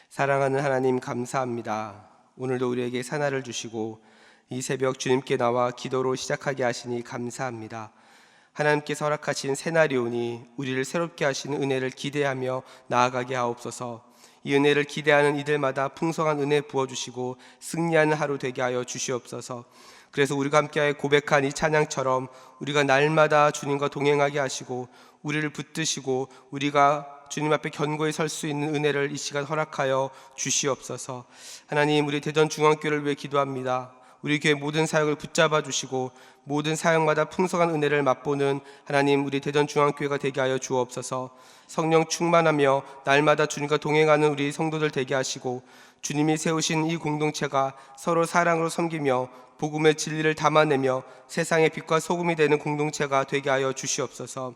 사랑하는 하나님 감사합니다. 오늘도 우리에게 사나를 주시고 이 새벽 주님께 나와 기도로 시작하게 하시니 감사합니다. 하나님께서 허락하신 새날이오니 우리를 새롭게 하시는 은혜를 기대하며 나아가게 하옵소서. 이 은혜를 기대하는 이들마다 풍성한 은혜 부어주시고 승리하는 하루 되게 하여 주시옵소서. 그래서 우리가 함께 고백한 이 찬양처럼 우리가 날마다 주님과 동행하게 하시고 우리를 붙드시고 우리가 주님 앞에 견고히 설 수 있는 은혜를 이 시간 허락하여 주시옵소서. 하나님, 우리 대전중앙교회를 위해 기도합니다. 우리 교회 모든 사역을 붙잡아 주시고 모든 사역마다 풍성한 은혜를 맛보는 하나님, 우리 대전중앙교회가 되게 하여 주옵소서. 성령 충만하며 날마다 주님과 동행하는 우리 성도들 되게 하시고 주님이 세우신 이 공동체가 서로 사랑으로 섬기며 복음의 진리를 담아내며 세상의 빛과 소금이 되는 공동체가 되게 하여 주시옵소서.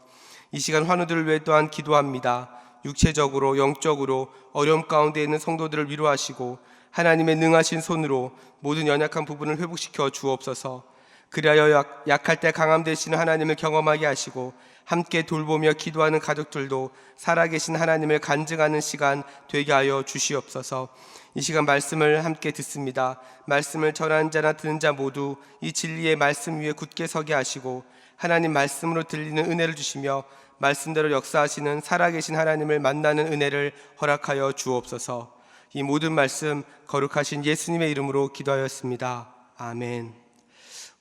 이 시간 환우들을 위해 또한 기도합니다. 육체적으로 영적으로 어려움 가운데 있는 성도들을 위로하시고 하나님의 능하신 손으로 모든 연약한 부분을 회복시켜 주옵소서. 그리하여 약할 때 강함 되시는 하나님을 경험하게 하시고 함께 돌보며 기도하는 가족들도 살아계신 하나님을 간증하는 시간 되게 하여 주시옵소서. 이 시간 말씀을 함께 듣습니다. 말씀을 전하는 자나 듣는 자 모두 이 진리의 말씀 위에 굳게 서게 하시고 하나님 말씀으로 들리는 은혜를 주시며 말씀대로 역사하시는 살아계신 하나님을 만나는 은혜를 허락하여 주옵소서. 이 모든 말씀 거룩하신 예수님의 이름으로 기도하였습니다. 아멘.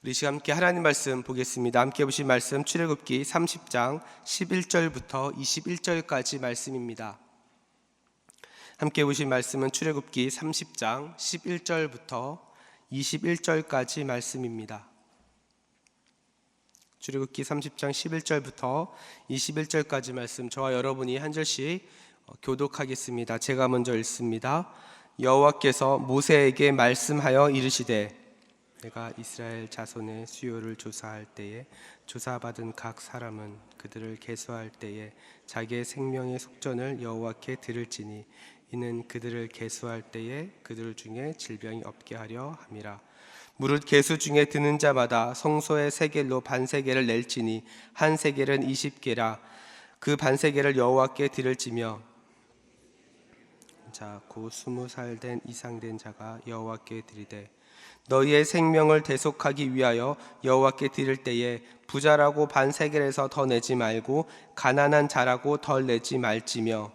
우리 시간 함께 하나님 말씀 보겠습니다. 함께 보신 말씀 출애굽기 30장 11절부터 21절까지 말씀입니다. 함께 보신 말씀은 출애굽기 30장 11절부터 21절까지 말씀입니다. 출애굽기 30장 11절부터 21절까지 말씀, 저와 여러분이 한 절씩 교독하겠습니다. 제가 먼저 읽습니다. 여호와께서 모세에게 말씀하여 이르시되 내가 이스라엘 자손의 수요를 조사할 때에 조사받은 각 사람은 그들을 계수할 때에 자기의 생명의 속전을 여호와께 드릴지니 이는 그들을 계수할 때에 그들 중에 질병이 없게 하려 함이라. 무릇 계수 중에 드는 자마다 성소의 세겔로 반세겔을 낼지니 한 세겔은 20개라. 그 반세겔을 여호와께 드릴지며 자 곧 20살 된 이상 된 자가 여호와께 드리되 너희의 생명을 대속하기 위하여 여호와께 드릴 때에 부자라고 반세겔에서 더 내지 말고 가난한 자라고 덜 내지 말지며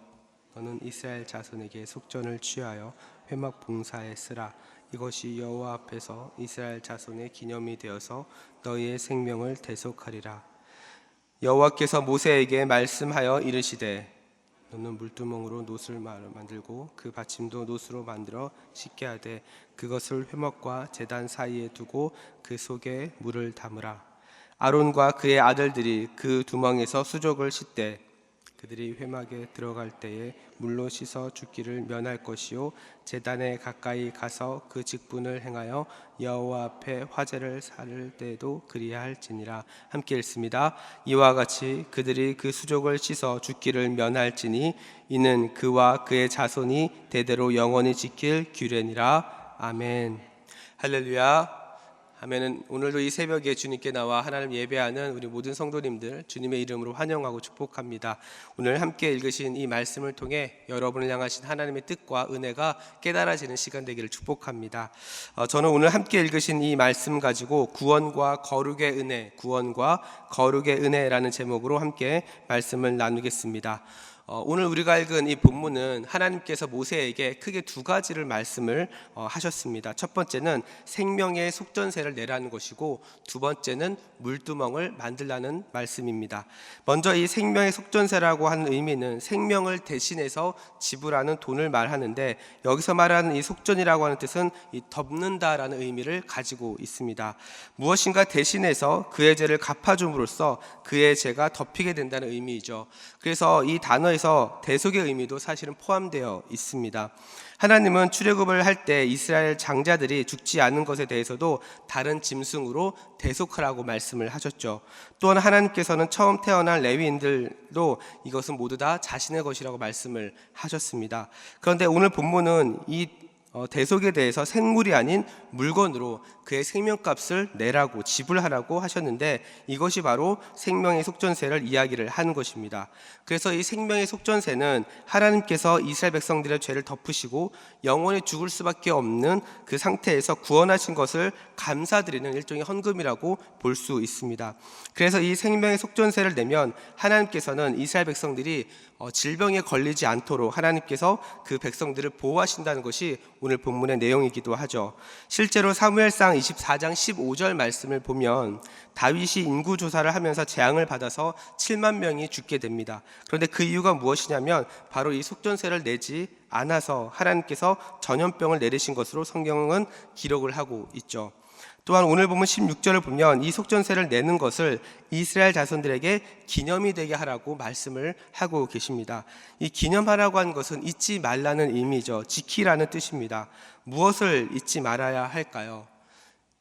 너는 이스라엘 자손에게 속전을 취하여 회막 봉사에 쓰라. 이것이 여호와 앞에서 이스라엘 자손의 기념이 되어서 너희의 생명을 대속하리라. 여호와께서 모세에게 말씀하여 이르시되 너는 물두멍으로 놋을 만들고 그 받침도 놋으로 만들어 씻게 하되 그것을 회막과 제단 사이에 두고 그 속에 물을 담으라. 아론과 그의 아들들이 그 두멍에서 수족을 씻되 그들이 회막에 들어갈 때에 물로 씻어 죽기를 면할 것이요 제단에 가까이 가서 그 직분을 행하여 여호와 앞에 화제를 살 때에도 그리할지니라. 함께 읽습니다. 이와 같이 그들이 그 수족을 씻어 죽기를 면할지니 이는 그와 그의 자손이 대대로 영원히 지킬 규례니라. 아멘. 할렐루야. 아멘은. 오늘도 이 새벽에 주님께 나와 하나님 예배하는 우리 모든 성도님들 주님의 이름으로 환영하고 축복합니다. 오늘 함께 읽으신 이 말씀을 통해 여러분을 향하신 하나님의 뜻과 은혜가 깨달아지는 시간 되기를 축복합니다. 저는 오늘 함께 읽으신 이 말씀 가지고 구원과 거룩의 은혜, 구원과 거룩의 은혜라는 제목으로 함께 말씀을 나누겠습니다. 오늘 우리가 읽은 이 본문은 하나님께서 모세에게 크게 두 가지를 말씀을 하셨습니다. 첫 번째는 생명의 속전세를 내라는 것이고 두 번째는 물두멍을 만들라는 말씀입니다. 먼저 이 생명의 속전세라고 하는 의미는 생명을 대신해서 지불하는 돈을 말하는데 여기서 말하는 이 속전이라고 하는 뜻은 이 덮는다라는 의미를 가지고 있습니다. 무엇인가 대신해서 그의 죄를 갚아줌으로써 그의 죄가 덮이게 된다는 의미이죠. 그래서 이 단어에서 대속의 의미도 사실은 포함되어 있습니다. 하나님은 출애굽을 할 때 이스라엘 장자들이 죽지 않은 것에 대해서도 다른 짐승으로 대속하라고 말씀을 하셨죠. 또한 하나님께서는 처음 태어난 레위인들도 이것은 모두 다 자신의 것이라고 말씀을 하셨습니다. 그런데 오늘 본문은 이 대속에 대해서 생물이 아닌 물건으로 그의 생명값을 내라고 지불하라고 하셨는데, 이것이 바로 생명의 속전세를 이야기를 하는 것입니다. 그래서 이 생명의 속전세는 하나님께서 이스라엘 백성들의 죄를 덮으시고 영원히 죽을 수밖에 없는 그 상태에서 구원하신 것을 감사드리는 일종의 헌금이라고 볼 수 있습니다. 그래서 이 생명의 속전세를 내면 하나님께서는 이스라엘 백성들이 질병에 걸리지 않도록 하나님께서 그 백성들을 보호하신다는 것이 오늘 본문의 내용이기도 하죠. 실제로 사무엘상 24장 15절 말씀을 보면 다윗이 인구조사를 하면서 재앙을 받아서 7만 명이 죽게 됩니다. 그런데 그 이유가 무엇이냐면 바로 이 속전세를 내지 않아서 하나님께서 전염병을 내리신 것으로 성경은 기록을 하고 있죠. 또한 오늘 보면 16절을 보면 이 속전세를 내는 것을 이스라엘 자손들에게 기념이 되게 하라고 말씀을 하고 계십니다. 이 기념하라고 하는 것은 잊지 말라는 의미죠. 지키라는 뜻입니다. 무엇을 잊지 말아야 할까요?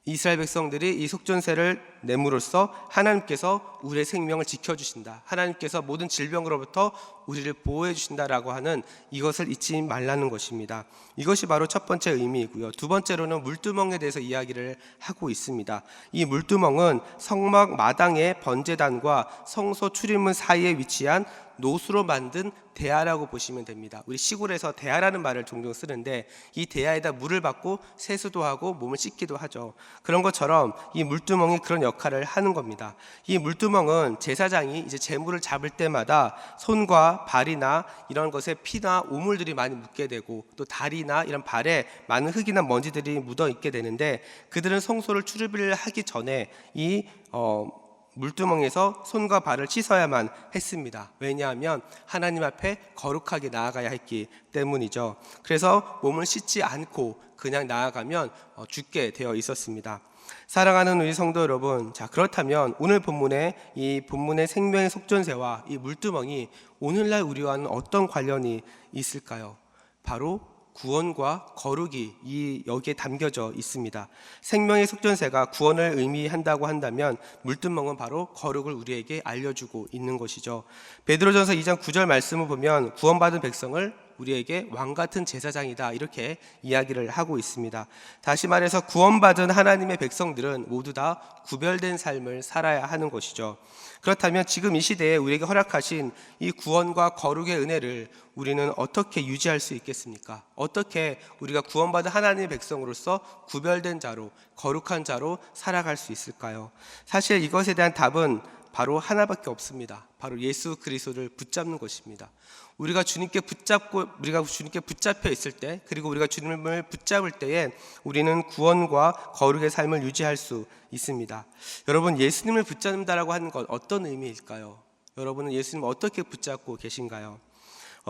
이스라엘 백성들이 이 속전세를 내므로써 하나님께서 우리의 생명을 지켜주신다, 하나님께서 모든 질병으로부터 우리를 보호해 주신다라고 하는 이것을 잊지 말라는 것입니다. 이것이 바로 첫 번째 의미이고요. 두 번째로는 물두멍에 대해서 이야기를 하고 있습니다. 이 물두멍은 성막 마당의 번제단과 성소 출입문 사이에 위치한 노수로 만든 대야라고 보시면 됩니다. 우리 시골에서 대야라는 말을 종종 쓰는데 이 대야에다 물을 받고 세수도 하고 몸을 씻기도 하죠. 그런 것처럼 이 물두멍이 그런 역할을 하는 겁니다. 이 물두멍은 제사장이 이제 제물을 잡을 때마다 손과 발이나 이런 것에 피나 오물들이 많이 묻게 되고 또 다리나 이런 발에 많은 흙이나 먼지들이 묻어 있게 되는데, 그들은 성소를 출입을 하기 전에 이 물두멍에서 손과 발을 씻어야만 했습니다. 왜냐하면 하나님 앞에 거룩하게 나아가야 했기 때문이죠. 그래서 몸을 씻지 않고 그냥 나아가면 죽게 되어 있었습니다. 사랑하는 우리 성도 여러분, 자, 그렇다면 오늘 본문의 이 본문의 생명의 속전세와 이 물두멍이 오늘날 우리와는 어떤 관련이 있을까요? 바로 구원과 거룩이 여기에 담겨져 있습니다. 생명의 속전세가 구원을 의미한다고 한다면 물두멍은 바로 거룩을 우리에게 알려주고 있는 것이죠. 베드로전서 2장 9절 말씀을 보면 구원받은 백성을 우리에게 왕같은 제사장이다, 이렇게 이야기를 하고 있습니다. 다시 말해서 구원받은 하나님의 백성들은 모두 다 구별된 삶을 살아야 하는 것이죠. 그렇다면 지금 이 시대에 우리에게 허락하신 이 구원과 거룩의 은혜를 우리는 어떻게 유지할 수 있겠습니까? 어떻게 우리가 구원받은 하나님의 백성으로서 구별된 자로, 거룩한 자로 살아갈 수 있을까요? 사실 이것에 대한 답은 바로 하나밖에 없습니다. 바로 예수 그리스도를 붙잡는 것입니다. 우리가 주님께 붙잡혀 있을 때, 그리고 우리가 주님을 붙잡을 때에 우리는 구원과 거룩의 삶을 유지할 수 있습니다. 여러분, 예수님을 붙잡는다라고 하는 것 어떤 의미일까요? 여러분은 예수님을 어떻게 붙잡고 계신가요?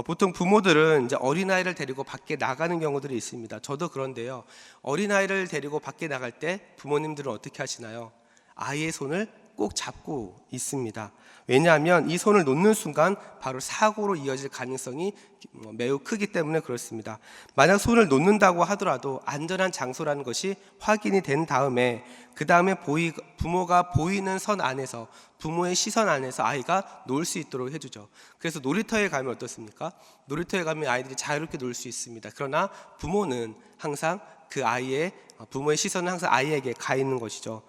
보통 부모들은 이제 어린아이를 데리고 밖에 나가는 경우들이 있습니다. 저도 그런데요. 어린아이를 데리고 밖에 나갈 때 부모님들은 어떻게 하시나요? 아이의 손을 꼭 잡고 있습니다. 왜냐하면 이 손을 놓는 순간 바로 사고로 이어질 가능성이 매우 크기 때문에 그렇습니다. 만약 손을 놓는다고 하더라도 안전한 장소라는 것이 확인이 된 다음에 그 다음에 부모가 보이는 선 안에서, 부모의 시선 안에서 아이가 놀 수 있도록 해주죠. 그래서 놀이터에 가면 어떻습니까? 놀이터에 가면 아이들이 자유롭게 놀 수 있습니다. 그러나 부모는 항상 부모의 시선은 항상 아이에게 가 있는 것이죠.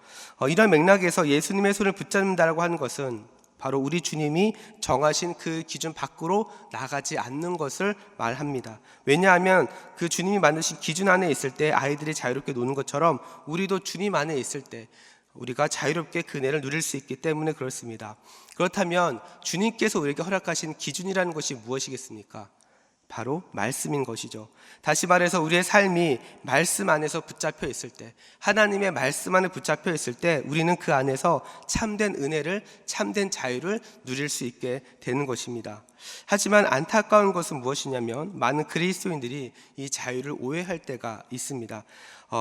이런 맥락에서 예수님의 손을 붙잡는다라고 하는 것은 바로 우리 주님이 정하신 그 기준 밖으로 나가지 않는 것을 말합니다. 왜냐하면 그 주님이 만드신 기준 안에 있을 때 아이들이 자유롭게 노는 것처럼 우리도 주님 안에 있을 때 우리가 자유롭게 그 은혜를 누릴 수 있기 때문에 그렇습니다. 그렇다면 주님께서 우리에게 허락하신 기준이라는 것이 무엇이겠습니까? 바로 말씀인 것이죠. 다시 말해서 우리의 삶이 말씀 안에서 붙잡혀 있을 때, 하나님의 말씀 안에 붙잡혀 있을 때 우리는 그 안에서 참된 은혜를, 참된 자유를 누릴 수 있게 되는 것입니다. 하지만 안타까운 것은 무엇이냐면 많은 그리스도인들이 이 자유를 오해할 때가 있습니다.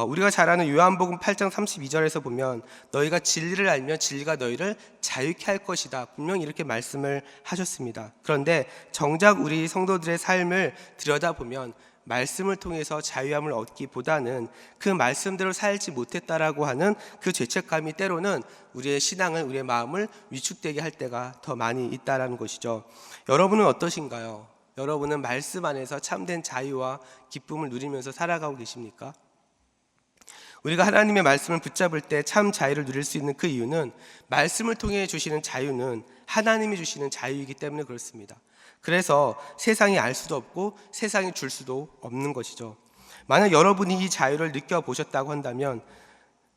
우리가 잘 아는 요한복음 8장 32절에서 보면 너희가 진리를 알면 진리가 너희를 자유케 할 것이다, 분명히 이렇게 말씀을 하셨습니다. 그런데 정작 우리 성도들의 삶을 들여다보면 말씀을 통해서 자유함을 얻기보다는 그 말씀대로 살지 못했다라고 하는 그 죄책감이 때로는 우리의 신앙을, 우리의 마음을 위축되게 할 때가 더 많이 있다라는 것이죠. 여러분은 어떠신가요? 여러분은 말씀 안에서 참된 자유와 기쁨을 누리면서 살아가고 계십니까? 우리가 하나님의 말씀을 붙잡을 때 참 자유를 누릴 수 있는 그 이유는 말씀을 통해 주시는 자유는 하나님이 주시는 자유이기 때문에 그렇습니다. 그래서 세상이 알 수도 없고 세상이 줄 수도 없는 것이죠. 만약 여러분이 이 자유를 느껴보셨다고 한다면,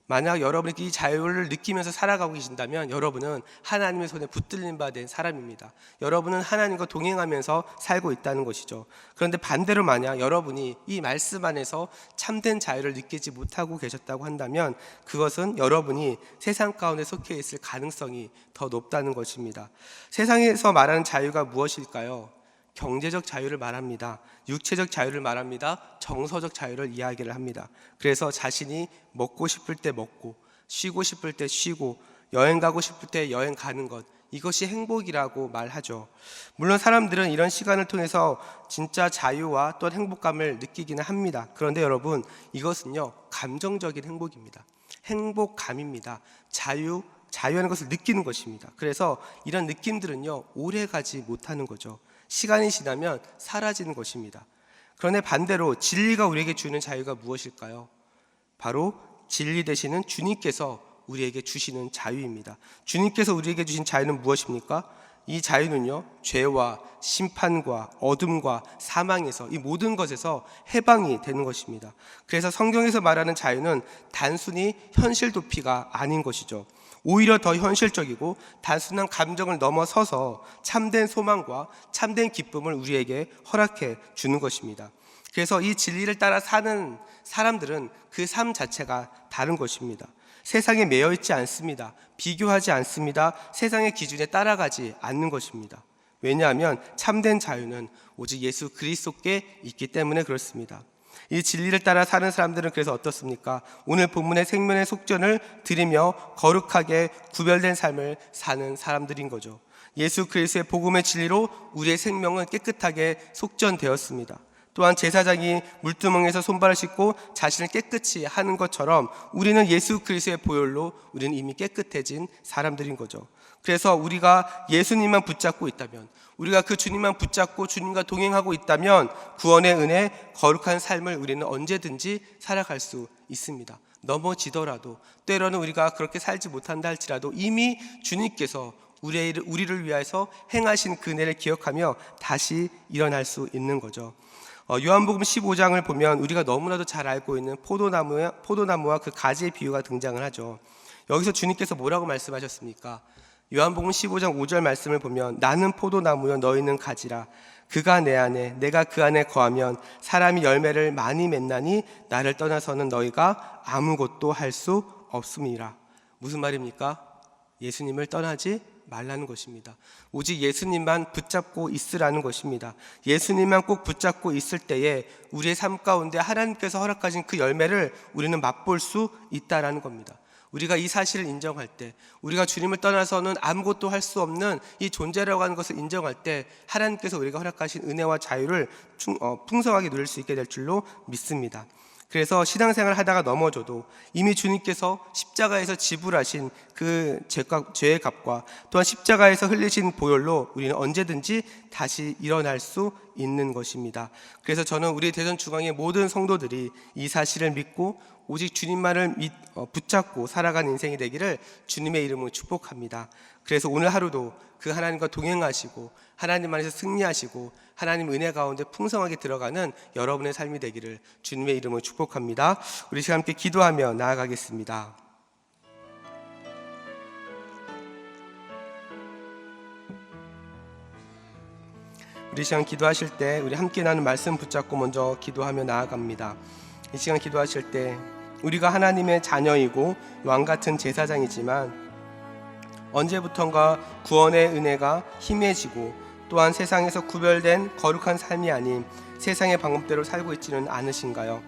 만약 여러분이 이 자유를 느끼면서 살아가고 계신다면 여러분은 하나님의 손에 붙들린 바 된 사람입니다. 여러분은 하나님과 동행하면서 살고 있다는 것이죠. 그런데 반대로 만약 여러분이 이 말씀 안에서 참된 자유를 느끼지 못하고 계셨다고 한다면 그것은 여러분이 세상 가운데 속해 있을 가능성이 더 높다는 것입니다. 세상에서 말하는 자유가 무엇일까요? 경제적 자유를 말합니다. 육체적 자유를 말합니다. 정서적 자유를 이야기를 합니다. 그래서 자신이 먹고 싶을 때 먹고, 쉬고 싶을 때 쉬고, 여행 가고 싶을 때 여행 가는 것, 이것이 행복이라고 말하죠. 물론 사람들은 이런 시간을 통해서 진짜 자유와 또 행복감을 느끼기는 합니다. 그런데 여러분, 이것은요, 감정적인 행복입니다. 행복감입니다. 자유하는 것을 느끼는 것입니다. 그래서 이런 느낌들은요, 오래 가지 못하는 거죠. 시간이 지나면 사라지는 것입니다. 그런데 반대로 진리가 우리에게 주는 자유가 무엇일까요? 바로 진리 되시는 주님께서 우리에게 주시는 자유입니다. 주님께서 우리에게 주신 자유는 무엇입니까? 이 자유는요, 죄와 심판과 어둠과 사망에서, 이 모든 것에서 해방이 되는 것입니다. 그래서 성경에서 말하는 자유는 단순히 현실 도피가 아닌 것이죠. 오히려 더 현실적이고 단순한 감정을 넘어서서 참된 소망과 참된 기쁨을 우리에게 허락해 주는 것입니다. 그래서 이 진리를 따라 사는 사람들은 그 삶 자체가 다른 것입니다. 세상에 매여 있지 않습니다. 비교하지 않습니다. 세상의 기준에 따라가지 않는 것입니다. 왜냐하면 참된 자유는 오직 예수 그리스도께 있기 때문에 그렇습니다. 이 진리를 따라 사는 사람들은 그래서 어떻습니까? 오늘 본문의 생명의 속전을 드리며 거룩하게 구별된 삶을 사는 사람들인 거죠. 예수 그리스도의 복음의 진리로 우리의 생명은 깨끗하게 속전되었습니다. 또한 제사장이 물두멍에서 손발을 씻고 자신을 깨끗이 하는 것처럼 우리는 예수 그리스도의 보혈로 우리는 이미 깨끗해진 사람들인 거죠. 그래서 우리가 예수님만 붙잡고 있다면, 우리가 그 주님만 붙잡고 주님과 동행하고 있다면 구원의 은혜, 거룩한 삶을 우리는 언제든지 살아갈 수 있습니다. 넘어지더라도, 때로는 우리가 그렇게 살지 못한다 할지라도 이미 주님께서 우리를 위해서 행하신 그 은혜를 기억하며 다시 일어날 수 있는 거죠. 요한복음 15장을 보면 우리가 너무나도 잘 알고 있는 포도나무와 그 가지의 비유가 등장을 하죠. 여기서 주님께서 뭐라고 말씀하셨습니까? 요한복음 15장 5절 말씀을 보면 나는 포도나무요 너희는 가지라. 그가 내 안에 내가 그 안에 거하면 사람이 열매를 많이 맺나니 나를 떠나서는 너희가 아무것도 할 수 없음이라. 무슨 말입니까? 예수님을 떠나지 말라는 것입니다. 오직 예수님만 붙잡고 있으라는 것입니다. 예수님만 꼭 붙잡고 있을 때에 우리의 삶 가운데 하나님께서 허락하신 그 열매를 우리는 맛볼 수 있다라는 겁니다. 우리가 이 사실을 인정할 때, 우리가 주님을 떠나서는 아무것도 할 수 없는 이 존재라고 하는 것을 인정할 때 하나님께서 우리가 허락하신 은혜와 자유를 풍성하게 누릴 수 있게 될 줄로 믿습니다. 그래서 신앙생활을 하다가 넘어져도 이미 주님께서 십자가에서 지불하신 그 죄의 값과 또한 십자가에서 흘리신 보혈로 우리는 언제든지 다시 일어날 수 있는 것입니다. 그래서 저는 우리 대전 중앙의 모든 성도들이 이 사실을 믿고 오직 주님만을 붙잡고 살아가는 인생이 되기를 주님의 이름으로 축복합니다. 그래서 오늘 하루도 그 하나님과 동행하시고 하나님 안에서 승리하시고 하나님 은혜 가운데 풍성하게 들어가는 여러분의 삶이 되기를 주님의 이름으로 축복합니다. 우리 시간 함께 기도하며 나아가겠습니다. 우리 시간 기도하실 때 우리 함께 나눈 말씀 붙잡고 먼저 기도하며 나아갑니다. 이 시간 기도하실 때 우리가 하나님의 자녀이고 왕같은 제사장이지만 언제부턴가 구원의 은혜가 힘해지고 또한 세상에서 구별된 거룩한 삶이 아닌 세상의 방법대로 살고 있지는 않으신가요?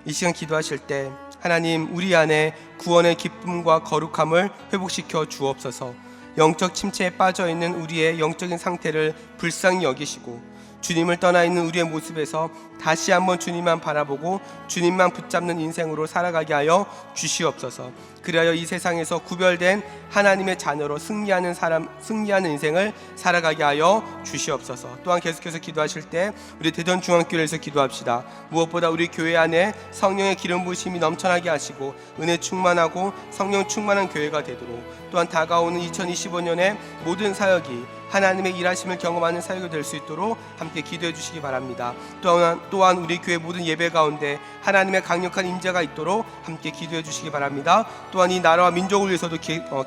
이 시간 기도하실 때 하나님 우리 안에 구원의 기쁨과 거룩함을 회복시켜 주옵소서. 영적 침체에 빠져있는 우리의 영적인 상태를 불쌍히 여기시고 주님을 떠나 있는 우리의 모습에서 다시 한번 주님만 바라보고 주님만 붙잡는 인생으로 살아가게 하여 주시옵소서. 그리하여 이 세상에서 구별된 하나님의 자녀로 승리하는 인생을 살아가게 하여 주시옵소서. 또한 계속해서 기도하실 때 우리 대전중앙교회에서 기도합시다. 무엇보다 우리 교회 안에 성령의 기름 부으심이 넘쳐나게 하시고 은혜 충만하고 성령 충만한 교회가 되도록, 또한 다가오는 2025년의 모든 사역이 하나님의 일하심을 경험하는 사역이 될 수 있도록 함께 기도해 주시기 바랍니다. 또한 우리 교회 모든 예배 가운데 하나님의 강력한 임재가 있도록 함께 기도해 주시기 바랍니다. 또한 이 나라와 민족을 위해서도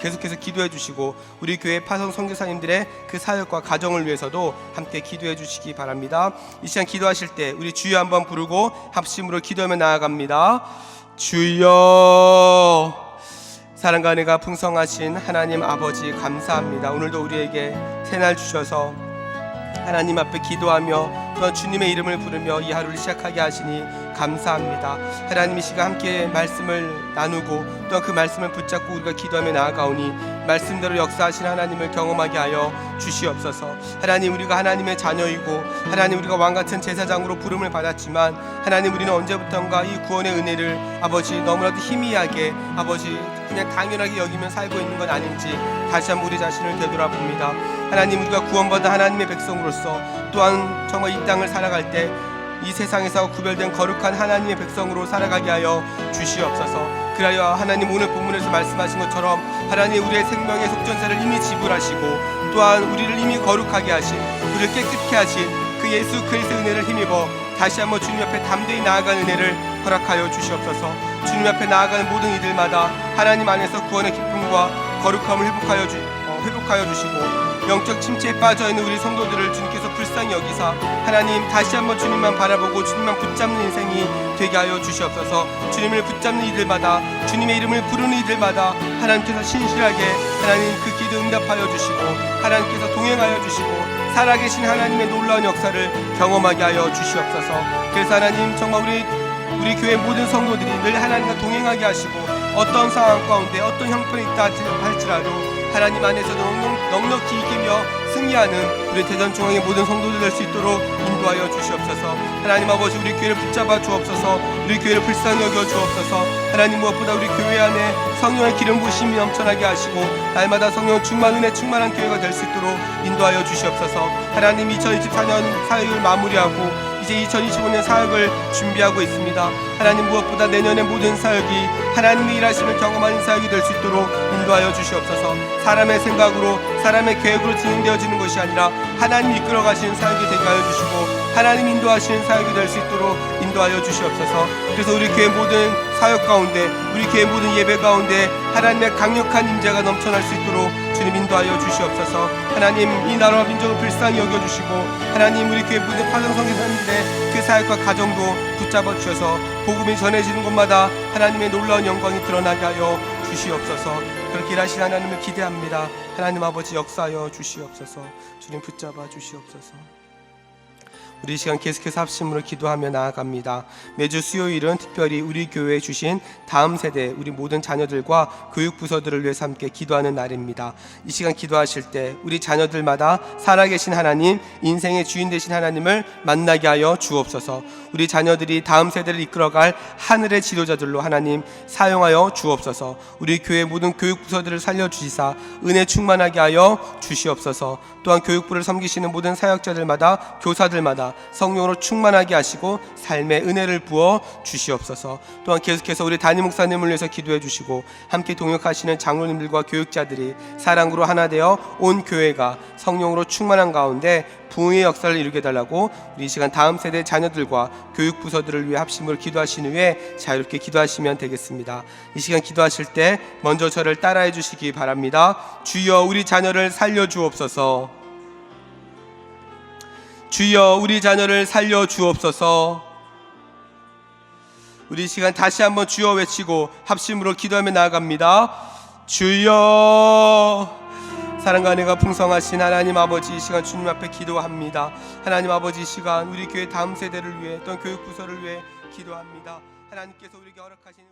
계속해서 기도해 주시고 우리 교회 파송 선교사님들의 그 사역과 가정을 위해서도 함께 기도해 주시기 바랍니다. 이 시간 기도하실 때 우리 주여 한번 부르고 합심으로 기도하며 나아갑니다. 주여. 사랑과 은혜가 풍성하신 하나님 아버지 감사합니다. 오늘도 우리에게 새날 주셔서 하나님 앞에 기도하며 또한 주님의 이름을 부르며 이 하루를 시작하게 하시니 감사합니다. 하나님 이 시간 함께 말씀을 나누고 또한 그 말씀을 붙잡고 우리가 기도하며 나아가오니 말씀대로 역사하신 하나님을 경험하게 하여 주시옵소서. 하나님, 우리가 하나님의 자녀이고 하나님 우리가 왕같은 제사장으로 부름을 받았지만 하나님 우리는 언제부턴가 이 구원의 은혜를 아버지 너무나도 희미하게 아버지 그냥 당연하게 여기며 살고 있는 건 아닌지 다시 한번 우리 자신을 되돌아봅니다. 하나님, 우리가 구원받은 하나님의 백성으로서 또한 정말 이 땅을 살아갈 때 이 세상에서 구별된 거룩한 하나님의 백성으로 살아가게 하여 주시옵소서. 그리하여 하나님 오늘 본문에서 말씀하신 것처럼 하나님 우리의 생명의 속전세를 이미 지불하시고 또한 우리를 이미 거룩하게 하신, 우리를 깨끗게 하신 그 예수 그리스도의 은혜를 힘입어 다시 한번 주님 앞에 담대히 나아가는 은혜를 허락하여 주시옵소서. 주님 앞에 나아가는 모든 이들마다 하나님 안에서 구원의 기쁨과 거룩함을 회복하여 주시고 영적 침체에 빠져있는 우리 성도들을 주님께서 불쌍히 여기사 하나님 다시 한번 주님만 바라보고 주님만 붙잡는 인생이 되게 하여 주시옵소서. 주님을 붙잡는 이들마다, 주님의 이름을 부르는 이들마다 하나님께서 신실하게 하나님 그 기도 응답하여 주시고 하나님께서 동행하여 주시고 살아계신 하나님의 놀라운 역사를 경험하게 하여 주시옵소서. 그래서 하나님 정말 우리 교회 모든 성도들이 늘 하나님과 동행하게 하시고 어떤 상황 가운데 어떤 형편이 있다 할지라도 하나님 안에서 넉넉히 이기며 승리하는 우리 대전중앙의 모든 성도들 될 수 있도록 인도하여 주시옵소서. 하나님 아버지, 우리 교회를 붙잡아 주옵소서. 우리 교회를 불쌍히 여겨 주옵소서. 하나님, 무엇보다 우리 교회 안에 성령의 기름 부으심이 넘쳐나게 하시고 날마다 성령 충만, 은혜 충만한 교회가 될 수 있도록 인도하여 주시옵소서. 하나님, 2024년 사역을 마무리하고 이제 2025년 사역을 준비하고 있습니다. 하나님, 무엇보다 내년의 모든 사역이 하나님의 일하심을 경험하는 사역이 될 수 있도록 인도하여 주시옵소서. 사람의 생각으로 사람의 계획으로 진행되어지는 것이 아니라 하나님 이끌어 가시는 사역이 되게 하여 주시고 하나님 인도하시는 사역이 될 수 있도록 인도하여 주시옵소서. 그래서 우리 교회 모든 사역 가운데, 우리 교회 모든 예배 가운데 하나님의 강력한 임재가 넘쳐날 수 있도록 주님 인도하여 주시옵소서. 하나님, 이 나라와 민족을 불쌍히 여겨주시고 하나님 우리 교회 모든 파송성교사님들의 그 사역과 가정도 붙잡아 주셔서 복음이 전해지는 곳마다 하나님의 놀라운 영광이 드러나게 하여 주시옵소서. 그렇게 일하신 하나님을 기대합니다. 하나님 아버지, 역사하여 주시옵소서. 주님 붙잡아 주시옵소서. 우리 이 시간 계속해서 합심으로 기도하며 나아갑니다. 매주 수요일은 특별히 우리 교회에 주신 다음 세대 우리 모든 자녀들과 교육부서들을 위해서 함께 기도하는 날입니다. 이 시간 기도하실 때 우리 자녀들마다 살아계신 하나님, 인생의 주인 되신 하나님을 만나게 하여 주옵소서. 우리 자녀들이 다음 세대를 이끌어갈 하늘의 지도자들로 하나님 사용하여 주옵소서. 우리 교회 모든 교육부서들을 살려주시사 은혜 충만하게 하여 주시옵소서. 또한 교육부를 섬기시는 모든 사역자들마다, 교사들마다 성령으로 충만하게 하시고 삶의 은혜를 부어 주시옵소서. 또한 계속해서 우리 담임 목사님을 위해서 기도해 주시고 함께 동역하시는 장로님들과 교육자들이 사랑으로 하나 되어 온 교회가 성령으로 충만한 가운데 부흥의 역사를 이루게 달라고 우리 이 시간 다음 세대 자녀들과 교육부서들을 위해 합심으로 기도하신 후에 자유롭게 기도하시면 되겠습니다. 이 시간 기도하실 때 먼저 저를 따라해 주시기 바랍니다. 주여, 우리 자녀를 살려주옵소서. 주여, 우리 자녀를 살려주옵소서. 우리 이 시간 다시 한번 주여 외치고 합심으로 기도하며 나아갑니다. 주여. 사랑과 은혜가 풍성하신 하나님 아버지, 이 시간 주님 앞에 기도합니다. 하나님 아버지, 이 시간 우리 교회 다음 세대를 위해 또는 교육부서를 위해 기도합니다. 하나님께서 우리에게 허락하신